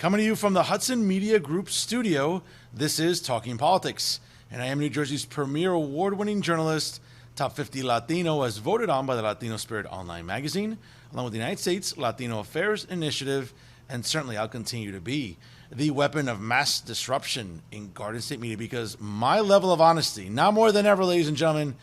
Coming to you from the Hudson Media Group studio, this is Talking Politics, and I am New Jersey's premier award-winning journalist, Top 50 Latino, as voted on by the Latino Spirit Online magazine, along with the United States Latino Affairs Initiative, and certainly I'll continue to be the weapon of mass disruption in Garden State media, because my level of honesty, now more than ever, ladies and gentlemen,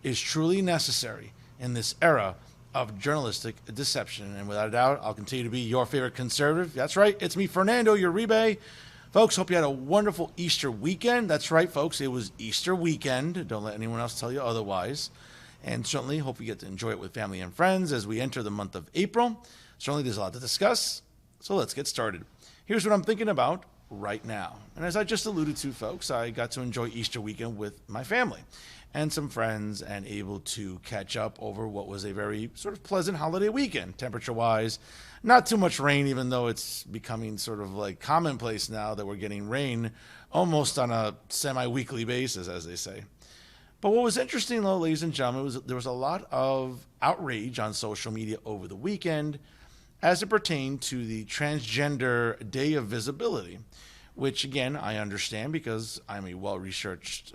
is truly necessary in this era of journalistic deception. And without a doubt, I'll continue to be your favorite conservative. That's right, it's me, Fernando Uribe. Folks, hope you had a wonderful Easter weekend. That's right, folks, it was Easter weekend. Don't let anyone else tell you otherwise. And certainly hope you get to enjoy it with family and friends as we enter the month of April. Certainly there's a lot to discuss, so let's get started. Here's what I'm thinking about right now. And as I just alluded to, folks, I got to enjoy Easter weekend with my family and some friends, and able to catch up over what was a very sort of pleasant holiday weekend, temperature-wise. Not too much rain, even though it's becoming sort of like commonplace now that we're getting rain almost on a semi-weekly basis, as they say. But what was interesting, though, ladies and gentlemen, was there was a lot of outrage on social media over the weekend as it pertained to the Transgender Day of Visibility, which, again, I understand because I'm a well-researched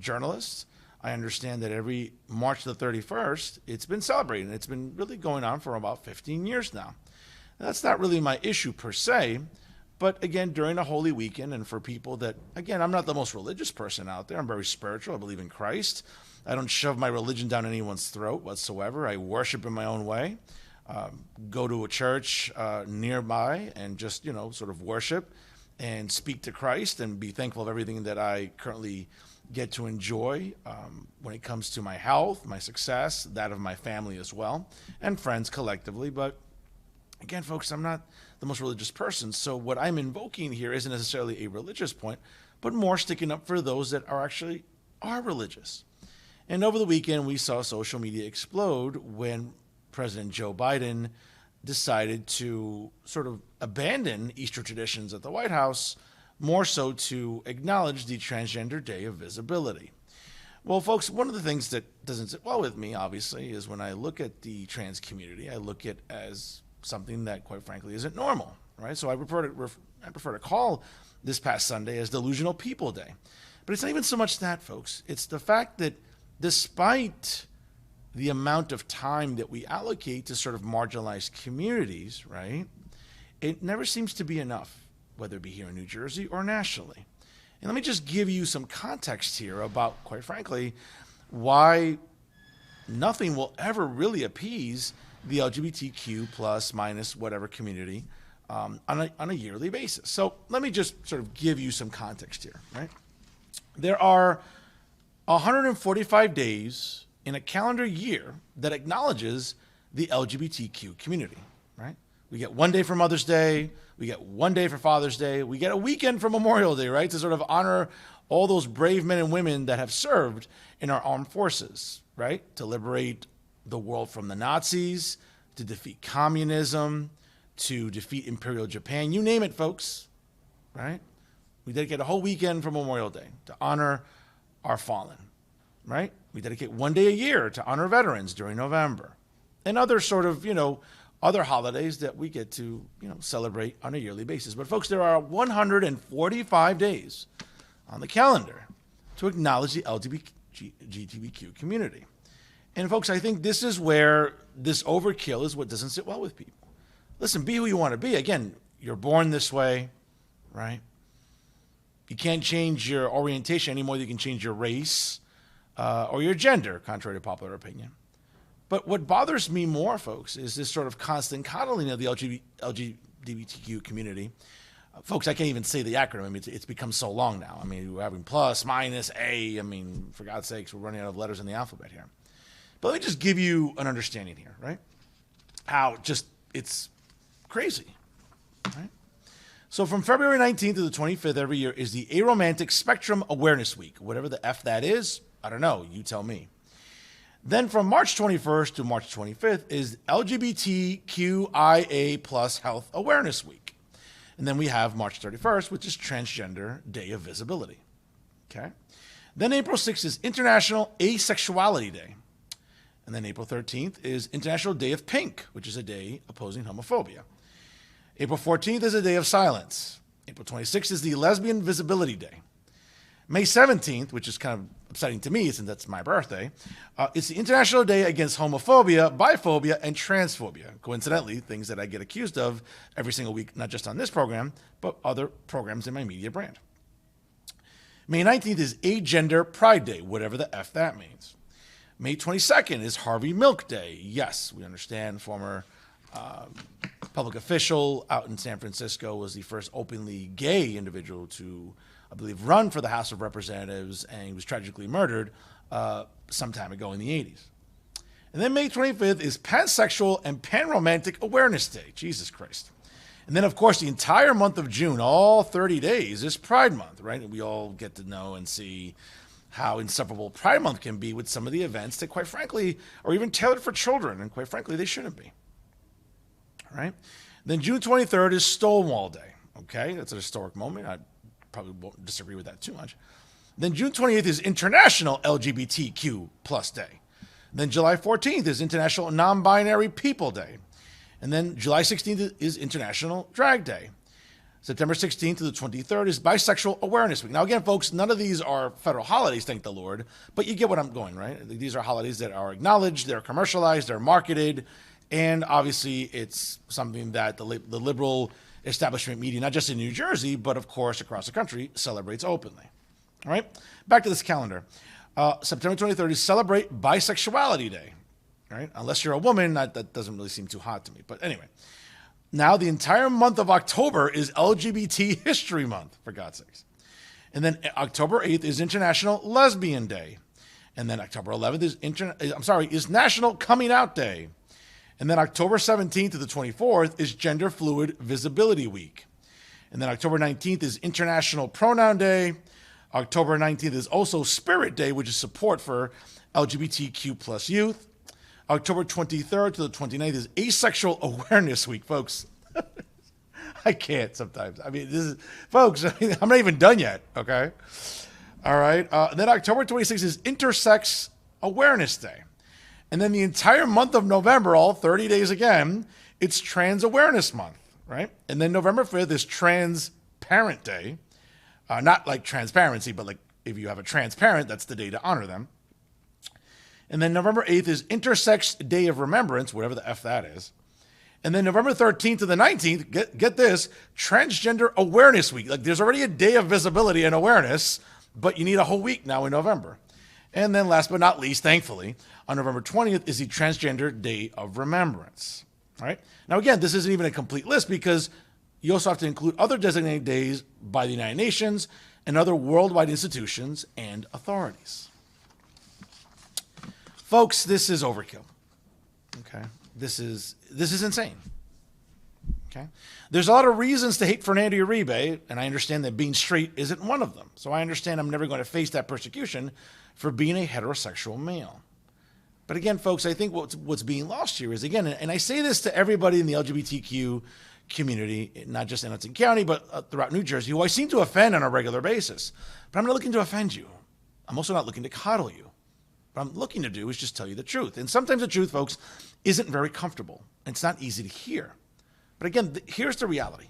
journalist. I understand that every March the 31st, it's been celebrated. It's been really going on for about 15 years now. That's not really my issue per se, but again, during a holy weekend, and for people that, again, I'm not the most religious person out there. I'm very spiritual. I believe in Christ. I don't shove my religion down anyone's throat whatsoever. I worship in my own way. Go to a church nearby and just, sort of worship and speak to Christ and be thankful of everything that I currently get to enjoy when it comes to my health, my success, that of my family as well, and friends collectively. But again, folks, I'm not the most religious person, so what I'm invoking here isn't necessarily a religious point, but more sticking up for those that are religious. And over the weekend, we saw social media explode when President Joe Biden decided to sort of abandon Easter traditions at the White House, more so to acknowledge the Transgender Day of Visibility. Well, folks, one of the things that doesn't sit well with me, obviously, is when I look at the trans community, I look at it as something that, quite frankly, isn't normal, right? So I prefer to call this past Sunday as Delusional People Day. But it's not even so much that, folks. It's the fact that despite the amount of time that we allocate to sort of marginalized communities, right, it never seems to be enough, whether it be here in New Jersey or nationally. And let me just give you some context here about, quite frankly, why nothing will ever really appease the LGBTQ plus minus whatever community on a yearly basis. So let me just sort of give you some context here, right? There are 145 days in a calendar year that acknowledges the LGBTQ community, right? We get one day for Mother's Day, we get one day for Father's Day, we get a weekend for Memorial Day, right? To sort of honor all those brave men and women that have served in our armed forces, right? To liberate the world from the Nazis, to defeat communism, to defeat Imperial Japan, you name it, folks, right? We dedicate a whole weekend for Memorial Day to honor our fallen, right? We dedicate one day a year to honor veterans during November, and other sort of, other holidays that we get to, celebrate on a yearly basis. But folks, there are 145 days on the calendar to acknowledge the LGBTQ community. And folks, I think this is where this overkill is what doesn't sit well with people. Listen, be who you want to be. Again, you're born this way, right? You can't change your orientation any more than you can change your race or your gender, contrary to popular opinion. But what bothers me more, folks, is this sort of constant coddling of the LGBTQ community. Folks, I can't even say the acronym. I mean, it's become so long now. I mean, we're having plus, minus, A. I mean, for God's sakes, we're running out of letters in the alphabet here. But let me just give you an understanding here, right? How just it's crazy, right? So from February 19th to the 25th every year is the Aromantic Spectrum Awareness Week. Whatever the F that is, I don't know. You tell me. Then from March 21st to March 25th is LGBTQIA plus Health Awareness Week. And then we have March 31st, which is Transgender Day of Visibility. Okay. Then April 6th is International Asexuality Day. And then April 13th is International Day of Pink, which is a day opposing homophobia. April 14th is a day of silence. April 26th is the Lesbian Visibility Day. May 17th, which is kind of upsetting to me since that's my birthday, it's the International Day Against Homophobia, Biphobia, and Transphobia. Coincidentally, things that I get accused of every single week, not just on this program, but other programs in my media brand. May 19th is Agender Pride Day, whatever the F that means. May 22nd is Harvey Milk Day. Yes, we understand former public official out in San Francisco was the first openly gay individual to, I believe, run for the House of Representatives, and he was tragically murdered some time ago in the 80s. And then May 25th is Pansexual and Panromantic Awareness Day. Jesus Christ. And then, of course, the entire month of June, all 30 days, is Pride Month, right? And we all get to know and see how insufferable Pride Month can be with some of the events that, quite frankly, are even tailored for children, and quite frankly, they shouldn't be. All right? Then June 23rd is Stonewall Day, okay? That's a historic moment. I probably won't disagree with that too much. Then June 28th is International LGBTQ plus Day. Then July 14th is International Non-Binary People Day. And then July 16th is International Drag Day. September 16th to the 23rd is Bisexual Awareness Week. Now, again, folks, none of these are federal holidays, thank the Lord, but you get what I'm going, right? These are holidays that are acknowledged, they're commercialized, they're marketed, and obviously it's something that the liberal establishment media, not just in New Jersey, but of course across the country, celebrates openly. All right, back to this calendar. September 23rd is Celebrate Bisexuality Day. All right, unless you're a woman, that doesn't really seem too hot to me. But anyway, now the entire month of October is LGBT History Month, for God's sakes. And then October 8th is International Lesbian Day. And then October 11th is National Coming Out Day. And then October 17th to the 24th is Gender Fluid Visibility Week. And then October 19th is International Pronoun Day. October 19th is also Spirit Day, which is support for LGBTQ plus youth. October 23rd to the 29th is Asexual Awareness Week, folks. I can't sometimes. I mean, folks, I'm not even done yet, okay? All right. Then October 26th is Intersex Awareness Day. And then the entire month of November, all 30 days again, it's Trans Awareness Month, right? And then November 5th is Transparent Day. Not like transparency, but like if you have a transparent, that's the day to honor them. And then November 8th is Intersex Day of Remembrance, whatever the F that is. And then November 13th to the 19th, get this, Transgender Awareness Week. Like there's already a day of visibility and awareness, but you need a whole week now in November. And then last but not least, thankfully, on November 20th is the Transgender Day of Remembrance. All right. Now, again, this isn't even a complete list because you also have to include other designated days by the United Nations and other worldwide institutions and authorities. Folks, this is overkill. Okay. This is insane. Okay. There's a lot of reasons to hate Fernando Uribe, and I understand that being straight isn't one of them. So I understand I'm never going to face that persecution for being a heterosexual male. But again, folks, I think what's being lost here is, again, and I say this to everybody in the LGBTQ community, not just in Hudson County, but throughout New Jersey, who I seem to offend on a regular basis. But I'm not looking to offend you. I'm also not looking to coddle you. What I'm looking to do is just tell you the truth. And sometimes the truth, folks, isn't very comfortable. It's not easy to hear. But again, here's the reality,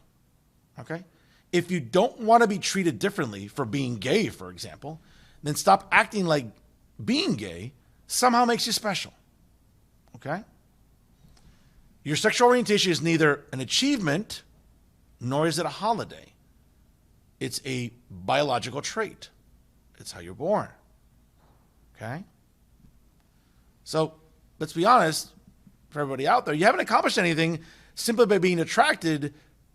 okay? If you don't want to be treated differently for being gay, for example, then stop acting like being gay somehow makes you special, okay? Your sexual orientation is neither an achievement nor is it a holiday. It's a biological trait. It's how you're born, okay? So let's be honest, for everybody out there, you haven't accomplished anything simply by being attracted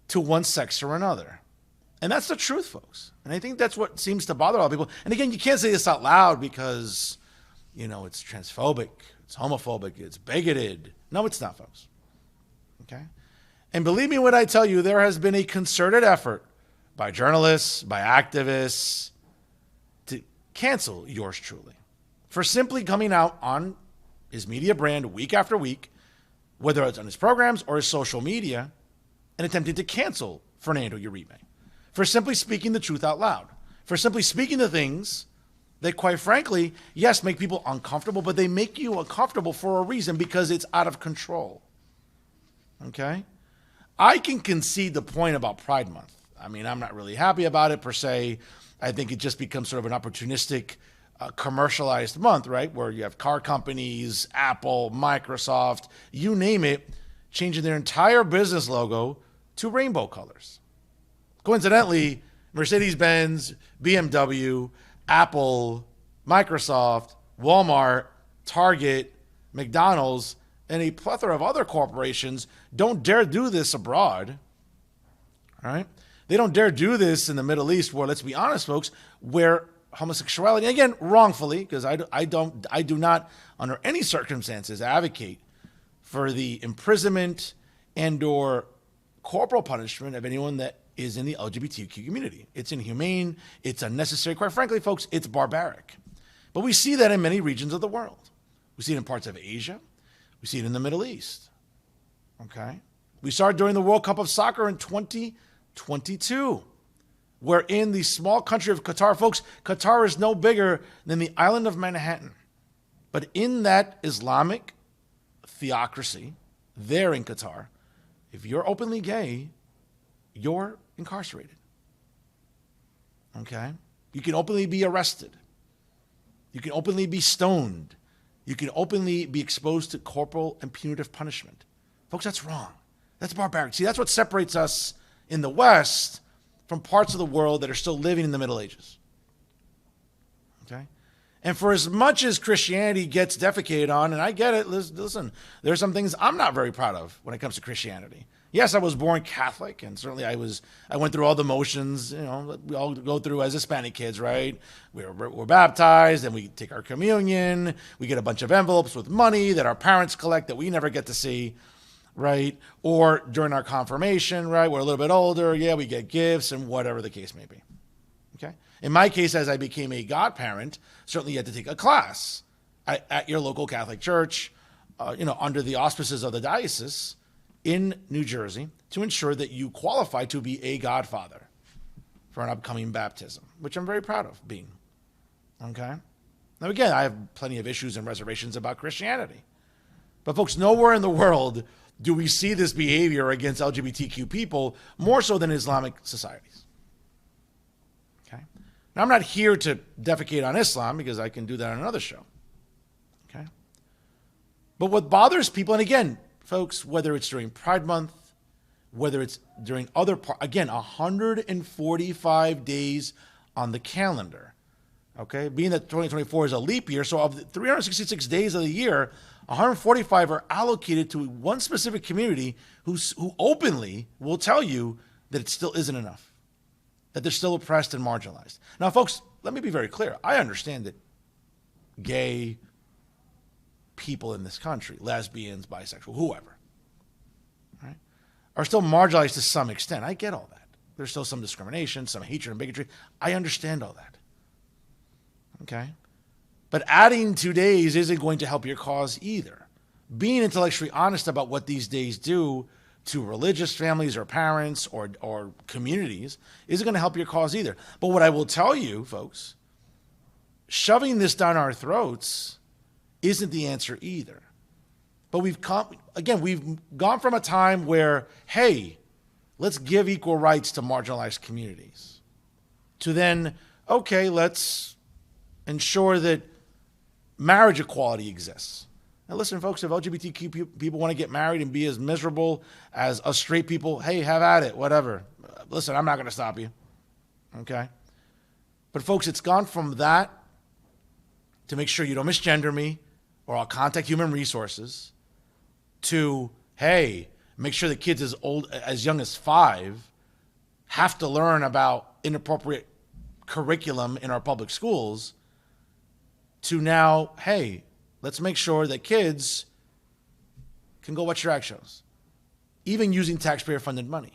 to one sex or another. And that's the truth, folks. And I think that's what seems to bother a lot of people. And again, you can't say this out loud because, you know, it's transphobic, it's homophobic, it's bigoted. No, it's not, folks. Okay? And believe me when I tell you, there has been a concerted effort by journalists, by activists, to cancel yours truly for simply coming out on his media brand week after week, whether it's on his programs or his social media, and attempting to cancel Fernando Uribe for simply speaking the truth out loud, for simply speaking the things that, quite frankly, yes, make people uncomfortable, but they make you uncomfortable for a reason because it's out of control. Okay? I can concede the point about Pride Month. I mean, I'm not really happy about it per se. I think it just becomes sort of an opportunistic, commercialized month, right? Where you have car companies, Apple, Microsoft, you name it, changing their entire business logo to rainbow colors. Coincidentally, Mercedes-Benz, BMW, Apple, Microsoft, Walmart, Target, McDonald's, and a plethora of other corporations don't dare do this abroad. All right? They don't dare do this in the Middle East, where, let's be honest, folks, where homosexuality, again, wrongfully, because I do not, under any circumstances, advocate for the imprisonment and or corporal punishment of anyone that is in the LGBTQ community. It's inhumane, it's unnecessary. Quite frankly, folks, it's barbaric. But we see that in many regions of the world. We see it in parts of Asia. We see it in the Middle East. Okay? We saw it during the World Cup of Soccer in 2022, where in the small country of Qatar, folks, Qatar is no bigger than the island of Manhattan. But in that Islamic theocracy, there in Qatar, if you're openly gay, you're incarcerated. Okay? You can openly be arrested. You can openly be stoned. You can openly be exposed to corporal and punitive punishment. Folks, that's wrong. That's barbaric. See, that's what separates us in the West from parts of the world that are still living in the Middle Ages. Okay? And for as much as Christianity gets defecated on, and I get it, listen, there's some things I'm not very proud of when it comes to Christianity. Yes, I was born Catholic, and certainly I went through all the motions, we all go through as Hispanic kids, right? We're baptized, and we take our communion. We get a bunch of envelopes with money that our parents collect that we never get to see, right? Or during our confirmation, right? We're a little bit older. Yeah, we get gifts and whatever the case may be, okay? In my case, as I became a godparent, certainly you had to take a class at your local Catholic church, under the auspices of the diocese in New Jersey to ensure that you qualify to be a godfather for an upcoming baptism, which I'm very proud of being. Okay? Now, again, I have plenty of issues and reservations about Christianity. But, folks, nowhere in the world do we see this behavior against LGBTQ people more so than Islamic societies. Okay? Now, I'm not here to defecate on Islam because I can do that on another show. Okay? But what bothers people, and again, folks, whether it's during Pride Month, whether it's during other again, 145 days on the calendar, okay? Being that 2024 is a leap year, so of the 366 days of the year, 145 are allocated to one specific community who openly will tell you that it still isn't enough, that they're still oppressed and marginalized. Now, folks, let me be very clear. I understand that gay people in this country, lesbians, bisexual, whoever, right, are still marginalized to some extent. I get all that. There's still some discrimination, some hatred and bigotry. I understand all that. Okay? But adding 2 days isn't going to help your cause either. Being intellectually honest about what these days do to religious families or parents or communities isn't going to help your cause either. But what I will tell you, folks, shoving this down our throats isn't the answer either. But we've gone from a time where, hey, let's give equal rights to marginalized communities, to then, okay, let's ensure that marriage equality exists. Now listen, folks, if LGBTQ people want to get married and be as miserable as us straight people, hey, have at it, whatever. Listen, I'm not going to stop you, okay? But folks, it's gone from that to make sure you don't misgender me, or I'll contact human resources, to, hey, make sure the kids as young as 5 have to learn about inappropriate curriculum in our public schools, to now, hey, let's make sure that kids can go watch drag shows, even using taxpayer-funded money,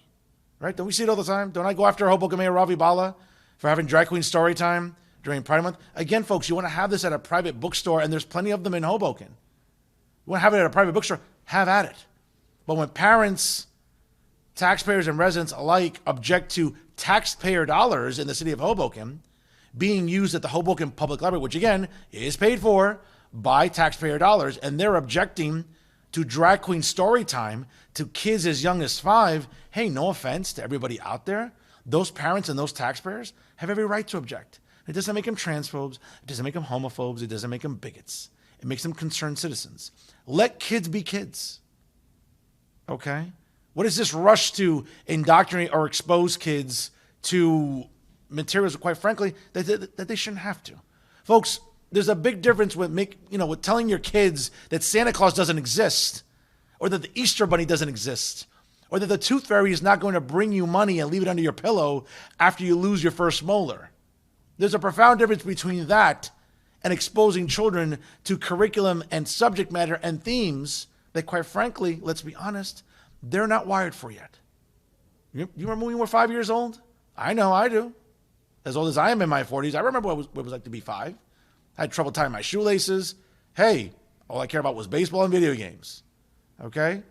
right? Don't we see it all the time? Don't I go after Hoboken Mayor Ravi Bala for having drag queen story time during Pride Month? Again, folks, you want to have this at a private bookstore, and there's plenty of them in Hoboken. You want to have it at a private bookstore? Have at it. But when parents, taxpayers, and residents alike object to taxpayer dollars in the city of Hoboken being used at the Hoboken Public Library, which, again, is paid for by taxpayer dollars, and they're objecting to drag queen story time to kids as young as 5, hey, no offense to everybody out there, those parents and those taxpayers have every right to object. It doesn't make them transphobes. It doesn't make them homophobes. It doesn't make them bigots. It makes them concerned citizens. Let kids be kids. Okay? What is this rush to indoctrinate or expose kids to materials, quite frankly, that they shouldn't have to? Folks, there's a big difference with with telling your kids that Santa Claus doesn't exist, or that the Easter Bunny doesn't exist, or that the Tooth Fairy is not going to bring you money and leave it under your pillow after you lose your first molar. There's a profound difference between that and exposing children to curriculum and subject matter and themes that, quite frankly, let's be honest, they're not wired for yet. You remember when we were 5 years old? I know, I do. As old as I am in my 40s, I remember what it was like to be 5. I had trouble tying my shoelaces. Hey, all I cared about was baseball and video games. Okay?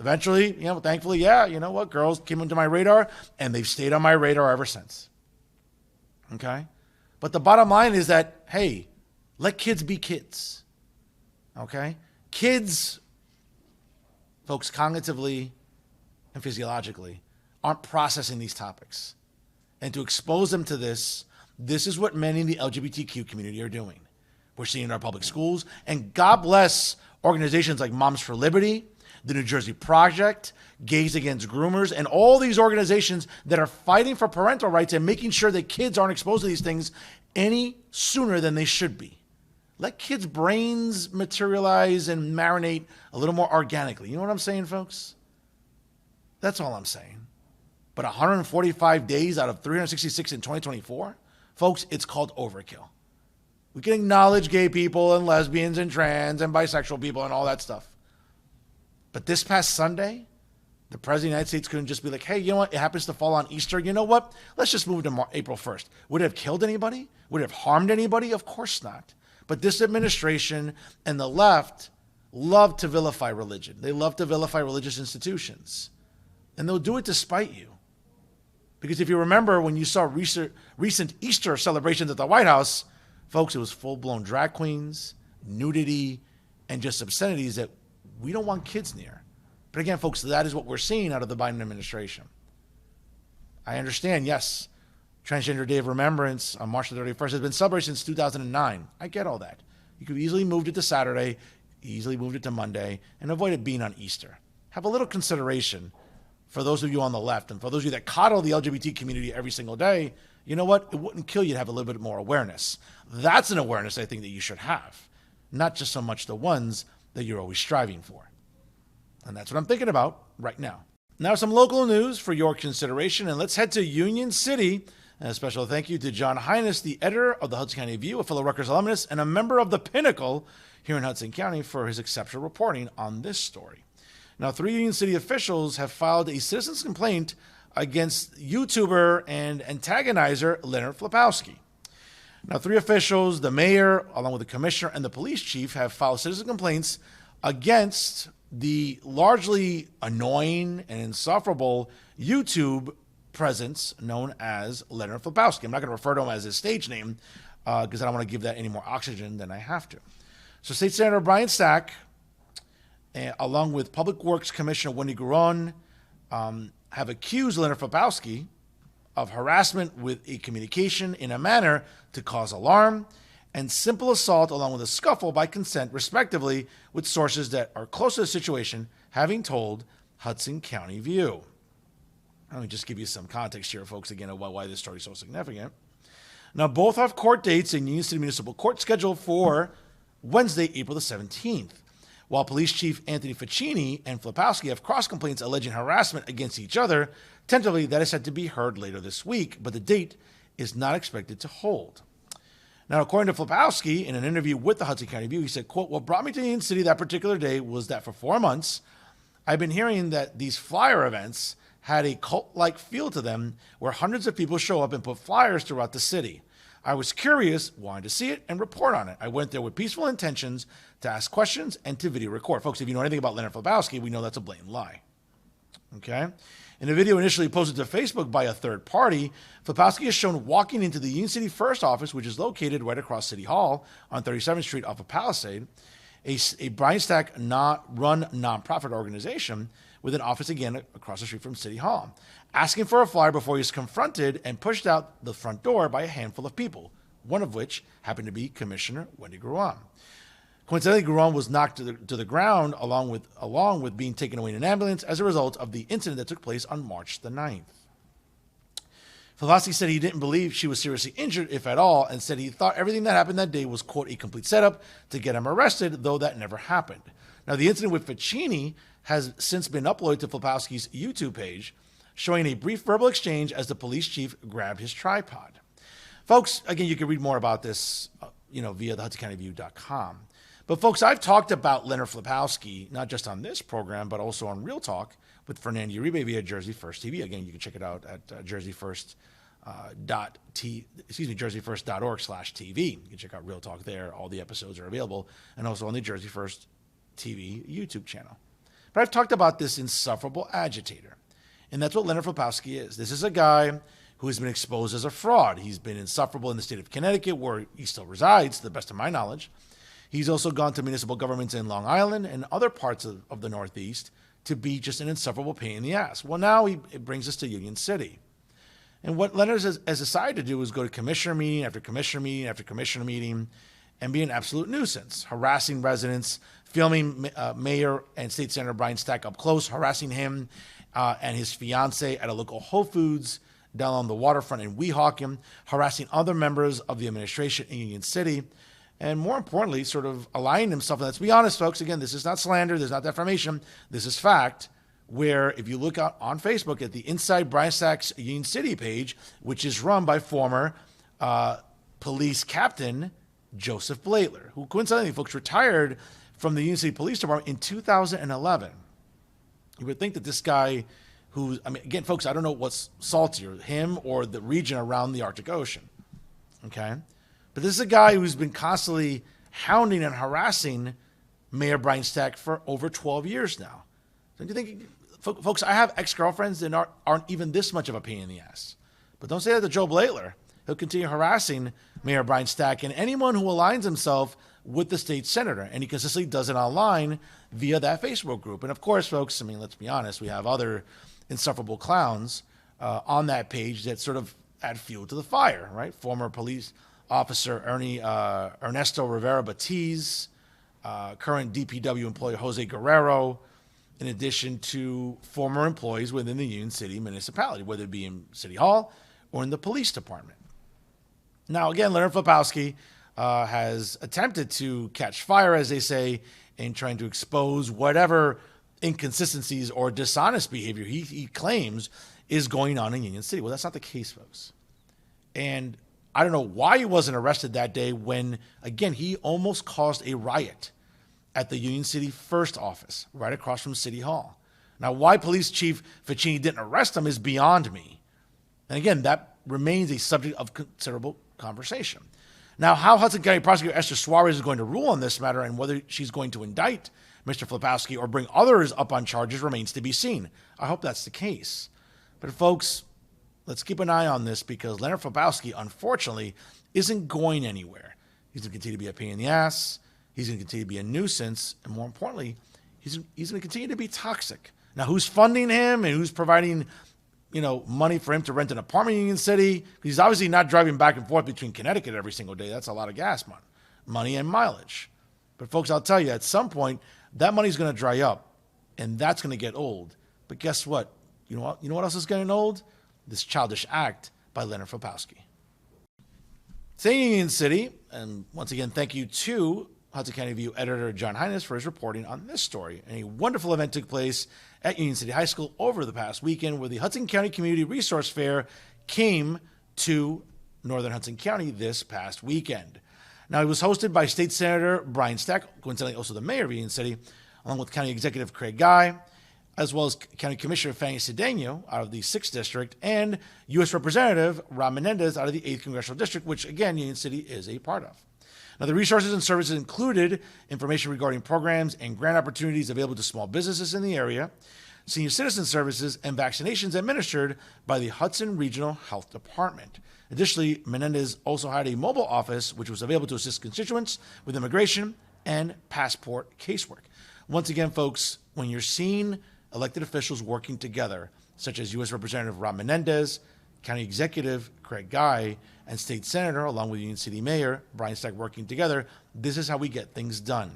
Eventually, thankfully, girls came onto my radar, and they've stayed on my radar ever since. Okay? But the bottom line is that, hey, let kids be kids. Okay? Kids, folks, cognitively and physiologically, aren't processing these topics. And to expose them to this is what many in the LGBTQ community are doing. We're seeing it in our public schools. And God bless organizations like Moms for Liberty, the New Jersey Project, Gays Against Groomers, and all these organizations that are fighting for parental rights and making sure that kids aren't exposed to these things any sooner than they should be. Let kids' brains materialize and marinate a little more organically. You know what I'm saying, folks? That's all I'm saying. But 145 days out of 366 in 2024, folks, it's called overkill. We can acknowledge gay people and lesbians and trans and bisexual people and all that stuff. But this past Sunday, the President of the United States couldn't just be like, hey, you know what? It happens to fall on Easter. You know what? Let's just move it to April 1st. Would it have killed anybody? Would it have harmed anybody? Of course not. But this administration and the left love to vilify religion. They love to vilify religious institutions. And they'll do it to spite you. Because if you remember when you saw recent Easter celebrations at the White House, folks, it was full-blown drag queens, nudity, and just obscenities that we don't want kids near. But again, folks, that is what we're seeing out of the Biden administration. I understand, yes, Transgender Day of Remembrance on March the 31st has been celebrated since 2009. I get all that. You could easily moved it to Saturday, easily moved it to Monday, and avoid it being on Easter. Have a little consideration for those of you on the left, and for those of you that coddle the LGBT community every single day. You know what? It wouldn't kill you to have a little bit more awareness. That's an awareness I think that you should have, not just so much the ones that you're always striving for. And that's what I'm thinking about right now. Now some local news for your consideration, and let's head to Union City. And a special thank you to John Hines, the editor of the Hudson County View, a fellow Rutgers alumnus, and a member of the Pinnacle here in Hudson County for his exceptional reporting on this story. Now, 3 Union City officials have filed a citizen's complaint against YouTuber and antagonizer Leonard Flapowski. Now, 3 officials, the mayor, along with the commissioner and the police chief, have filed citizen complaints against the largely annoying and insufferable YouTube presence known as Leonard Flapowski. I'm not going to refer to him as his stage name because I don't want to give that any more oxygen than I have to. So State Senator Brian Stack, along with Public Works Commissioner Wendy Guron, have accused Leonard Flapowski of harassment with a communication in a manner to cause alarm and simple assault along with a scuffle by consent, respectively, with sources that are close to the situation having told Hudson County View. Let me just give you some context here, folks, again, about why this story is so significant. Now, both have court dates in Union City Municipal Court scheduled for Wednesday, April the 17th. While Police Chief Anthony Ficini and Flapowski have cross complaints alleging harassment against each other, tentatively that is set to be heard later this week, but the date is not expected to hold. Now, according to Flapowski, in an interview with the Hudson County View, he said, quote, "What brought me to Union City that particular day was that for 4 months, I've been hearing that these flyer events had a cult-like feel to them where hundreds of people show up and put flyers throughout the city. I was curious, wanted to see it, and report on it. I went there with peaceful intentions to ask questions and to video record." Folks, if you know anything about Leonard Flapowski, we know that's a blatant lie. Okay? In a video initially posted to Facebook by a third party, Flapowski is shown walking into the Union City First office, which is located right across City Hall on 37th Street off of Palisade. a Brian Stack run nonprofit organization with an office again across the street from City Hall, asking for a flyer before he was confronted and pushed out the front door by a handful of people, one of which happened to be Commissioner Wendy Gruan. Coincidentally, Gruan was knocked to the ground along with being taken away in an ambulance as a result of the incident that took place on March the 9th. Flapowski said he didn't believe she was seriously injured, if at all, and said he thought everything that happened that day was, quote, a complete setup to get him arrested, though that never happened. Now, the incident with Ficini has since been uploaded to Flapowski's YouTube page, showing a brief verbal exchange as the police chief grabbed his tripod. Folks, again, you can read more about this, via the HudsonCountyView.com. But folks, I've talked about Leonard Flapowski, not just on this program, but also on Real Talk with Fernando Uribe via Jersey First TV. Again, you can check it out at jerseyfirst.org/TV. You can check out Real Talk there. All the episodes are available, and also on the Jersey First TV YouTube channel. But I've talked about this insufferable agitator, and that's what Leonard Flapowski is. This is a guy who has been exposed as a fraud. He's been insufferable in the state of Connecticut, where he still resides, to the best of my knowledge. He's also gone to municipal governments in Long Island and other parts of the Northeast to be just an insufferable pain in the ass. Well, now it brings us to Union City. And what Leonard has decided to do is go to commissioner meeting after commissioner meeting after commissioner meeting and be an absolute nuisance, harassing residents, filming Mayor and State Senator Brian Stack up close, harassing him and his fiance at a local Whole Foods down on the waterfront in Weehawken, harassing other members of the administration in Union City, and more importantly, sort of aligning himself. And let's be honest, folks, again, this is not slander, this is not defamation, this is fact, where if you look out on Facebook at the Inside Brian Stack's Union City page, which is run by former police captain Joseph Blaitler, who coincidentally, folks, retired from the Union City Police Department in 2011. You would think that this guy again, folks, I don't know what's saltier, him or the region around the Arctic Ocean, okay? But this is a guy who's been constantly hounding and harassing Mayor Brian Stack for over 12 years now. Don't you think, folks, I have ex-girlfriends that aren't even this much of a pain in the ass. But don't say that to Joe Blaitler. He'll continue harassing Mayor Brian Stack and anyone who aligns himself with the state senator. And he consistently does it online via that Facebook group. And of course, folks, let's be honest, we have other insufferable clowns on that page that sort of add fuel to the fire, right? Former police officer Ernesto Rivera Batiz, current DPW employee Jose Guerrero, in addition to former employees within the Union City municipality, whether it be in City Hall or in the police department. Now, again, Leonard Flapowski has attempted to catch fire, as they say, in trying to expose whatever inconsistencies or dishonest behavior he claims is going on in Union City. Well, that's not the case, folks. And I don't know why he wasn't arrested that day when, again, he almost caused a riot at the Union City First office right across from City Hall. Now, why Police Chief Ficini didn't arrest him is beyond me. And again, that remains a subject of considerable conversation. Now, how Hudson County Prosecutor Esther Suarez is going to rule on this matter and whether she's going to indict Mr. Flapowski or bring others up on charges remains to be seen. I hope that's the case. But folks, let's keep an eye on this because Leonard Flapowski, unfortunately, isn't going anywhere. He's going to continue to be a pain in the ass. He's going to continue to be a nuisance. And more importantly, he's going to continue to be toxic. Now, who's funding him and who's providing, money for him to rent an apartment in Union City? He's obviously not driving back and forth between Connecticut every single day. That's a lot of gas money and mileage. But folks, I'll tell you, at some point, that money's going to dry up, and that's going to get old. But guess what? You know what else is getting old? This childish act by Leonard Flapowski. Staying in Union City, and once again, thank you to Hudson County View editor John Hines for his reporting on this story. And a wonderful event took place at Union City High School over the past weekend where the Hudson County Community Resource Fair came to Northern Hudson County this past weekend. Now, it was hosted by State Senator Brian Stack, coincidentally also the mayor of Union City, along with County Executive Craig Guy, as well as County Commissioner Fanny Cedeno out of the 6th District, and U.S. Representative Rob Menendez out of the 8th Congressional District, which, again, Union City is a part of. Now, the resources and services included information regarding programs and grant opportunities available to small businesses in the area, senior citizen services, and vaccinations administered by the Hudson Regional Health Department. Additionally, Menendez also had a mobile office which was available to assist constituents with immigration, and passport casework. Once again, folks, when you're seeing elected officials working together, such as U.S. Representative Rob Menendez, County Executive Craig Guy, and State Senator, along with Union City Mayor Brian Stack, working together, this is how we get things done.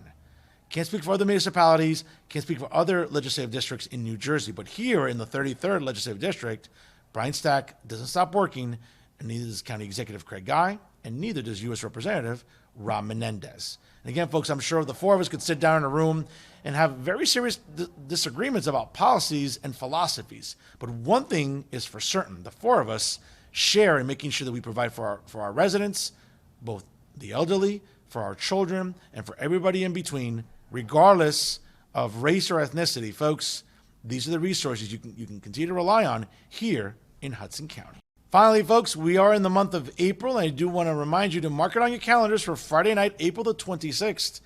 Can't speak for other municipalities, can't speak for other legislative districts in New Jersey, but here in the 33rd Legislative District, Brian Stack doesn't stop working, and neither does County Executive Craig Guy, and neither does U.S. Representative Rob Menendez. And again, folks, I'm sure the four of us could sit down in a room and have very serious disagreements about policies and philosophies. But one thing is for certain, the four of us share in making sure that we provide for our residents, both the elderly, for our children, and for everybody in between, regardless of race or ethnicity. Folks, these are the resources you can continue to rely on here in Hudson County. Finally, folks, we are in the month of April, and I do want to remind you to mark it on your calendars for Friday night, April the 26th,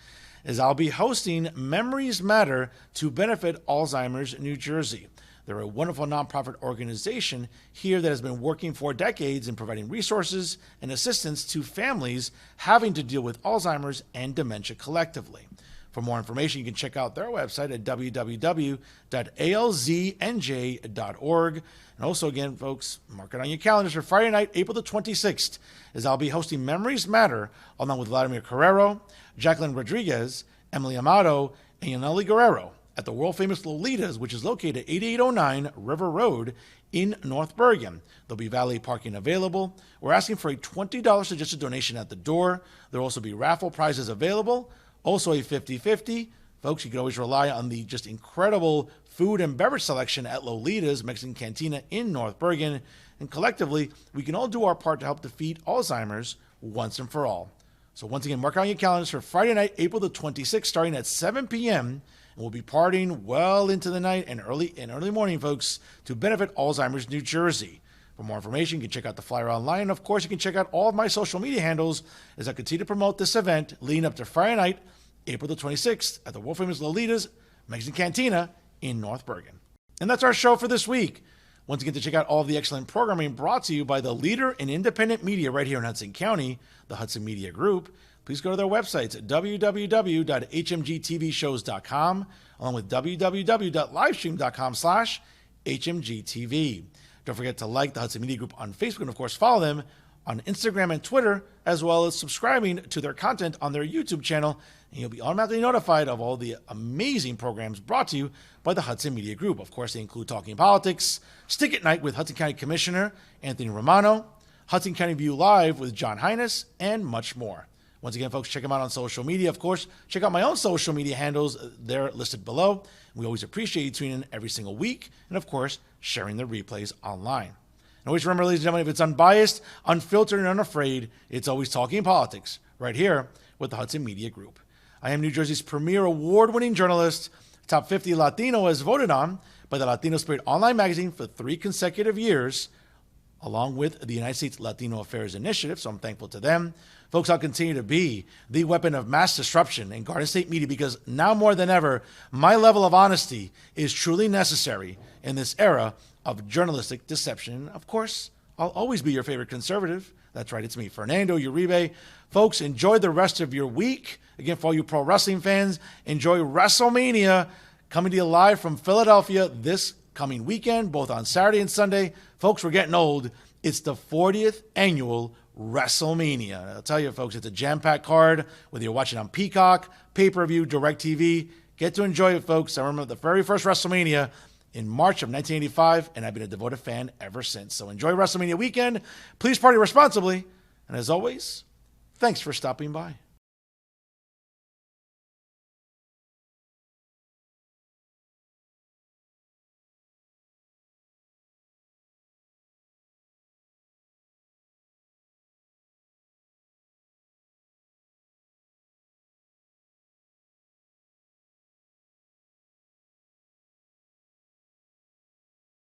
as I'll be hosting Memories Matter to benefit Alzheimer's New Jersey. They're a wonderful nonprofit organization here that has been working for decades in providing resources and assistance to families having to deal with Alzheimer's and dementia collectively. For more information, you can check out their website at www.alznj.org. And also, again, folks, mark it on your calendars for Friday night, April the 26th, as I'll be hosting Memories Matter along with Vladimir Carrero, Jacqueline Rodriguez, Emily Amato, and Yaneli Guerrero at the world-famous Lolitas, which is located at 8809 River Road in North Bergen. There'll be valet parking available. We're asking for a $20 suggested donation at the door. There'll also be raffle prizes available. Also a 50-50. Folks, you can always rely on the just incredible food and beverage selection at Lolita's Mexican Cantina in North Bergen. And collectively, we can all do our part to help defeat Alzheimer's once and for all. So once again, mark on your calendars for Friday night, April the 26th, starting at 7 p.m. And we'll be partying well into the night and early morning, folks, to benefit Alzheimer's New Jersey. For more information, you can check out the flyer online. And of course, you can check out all of my social media handles as I continue to promote this event leading up to Friday night, April the 26th at the world-famous Lolita's Mexican Cantina in North Bergen. And that's our show for this week. Once again, to check out all of the excellent programming brought to you by the leader in independent media right here in Hudson County, the Hudson Media Group, please go to their websites at www.hmgtvshows.com, along with www.livestream.com/hmgtv. Don't forget to like the Hudson Media Group on Facebook and, of course, follow them on Instagram and Twitter, as well as subscribing to their content on their YouTube channel, and you'll be automatically notified of all the amazing programs brought to you by the Hudson Media Group. Of course, they include Talking Politics, Stick at Night with Hudson County Commissioner Anthony Romano, Hudson County View Live with John Hines, and much more. Once again, folks, check them out on social media. Of course, check out my own social media handles. They're listed below. We always appreciate you tuning in every single week, and of course, sharing the replays online. And always remember, ladies and gentlemen, if it's unbiased, unfiltered, and unafraid, it's always Talking Politics right here with the Hudson Media Group. I am New Jersey's premier award-winning journalist, Top 50 Latino, as voted on by the Latino Spirit Online magazine for 3 consecutive years, along with the United States Latino Affairs Initiative, so I'm thankful to them. Folks, I'll continue to be the weapon of mass disruption in Garden State media because now more than ever, my level of honesty is truly necessary in this era of journalistic deception. Of course, I'll always be your favorite conservative. That's right, it's me, Fernando Uribe. Folks, enjoy the rest of your week. Again, for all you pro wrestling fans, enjoy WrestleMania coming to you live from Philadelphia this coming weekend, both on Saturday and Sunday. Folks, we're getting old. It's the 40th annual WrestleMania. I'll tell you, folks, it's a jam-packed card, whether you're watching on Peacock, pay-per-view, DirecTV. Get to enjoy it, folks. I remember the very first WrestleMania in March of 1985, and I've been a devoted fan ever since. So enjoy WrestleMania weekend. Please party responsibly. And as always, thanks for stopping by.